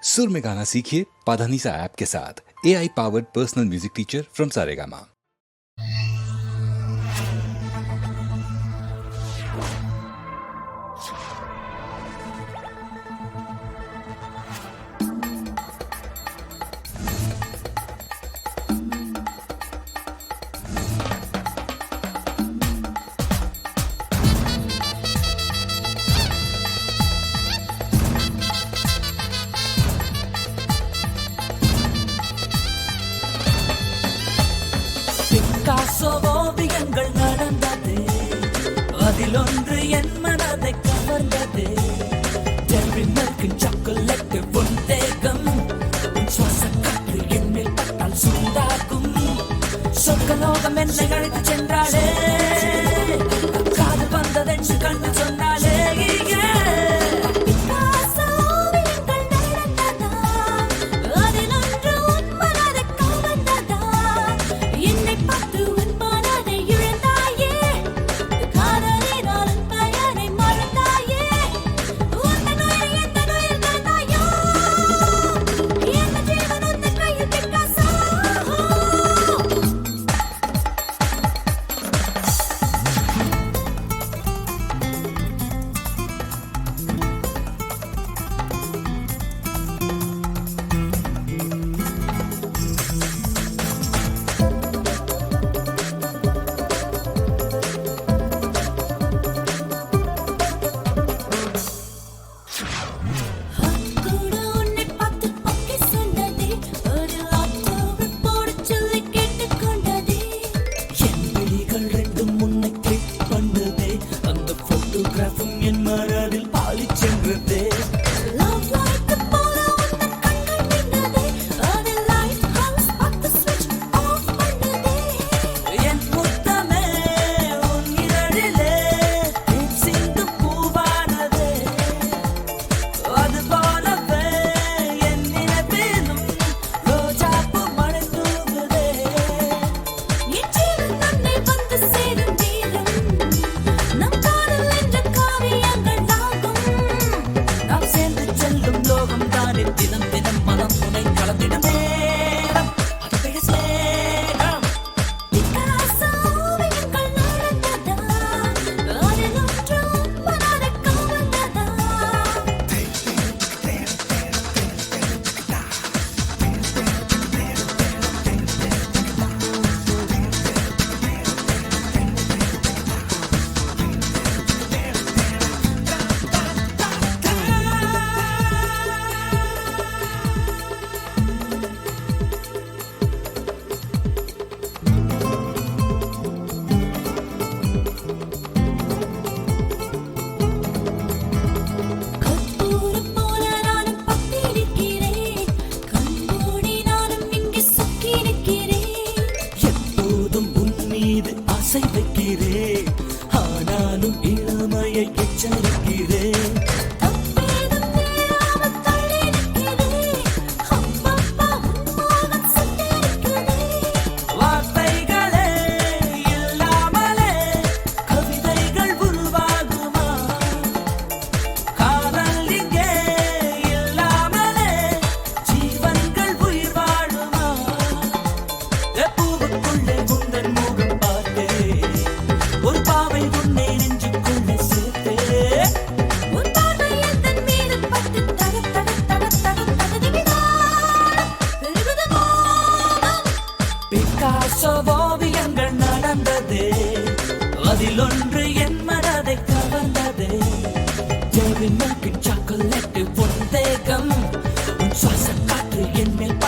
सुर में गाना सीखिए पाधानीसा ऐप के साथ। AI powered personal music teacher from Saregama. ஓவியங்கள் நடந்தது, அதில் ஒன்று என் மனதை கவர்ந்தது. சாக்லேட் உன் தேகம், சுவாச காற்று எண்ணில் பட்டால் சூடாகும். சொர்க்கலோகம் என்னை அழைத்து சென்றாளே, காது வந்ததென்று கண்டு சொன்னாலே. ஆனாலும் இளமையை எச்சரிக்கிறேன். வார்த்தைகளே இல்லாமலே கவிதைகள் உருவாகுமா? காதல் இங்கே இல்லாமலே ஜீவன்கள் உயிர் வாழுமா? பூவுக்குள்ளே உந்தன் முகம் பார்த்தே, ஒரு பாவை உன்னை நெஞ்சுக்குள்ளே சேர்த்தே. உன் பார்வை எந்தன் மீது பட்டு தட தட தட தட தடவினான் பெருகுது மோகம். பிக்காசோ ஓவியங்கள் நடந்தது, அதில் ஒன்று என் மனதை கவர்ந்தது. சாக்லேட் உன் தேகம், உன் சுவாச காற்று என் மேல்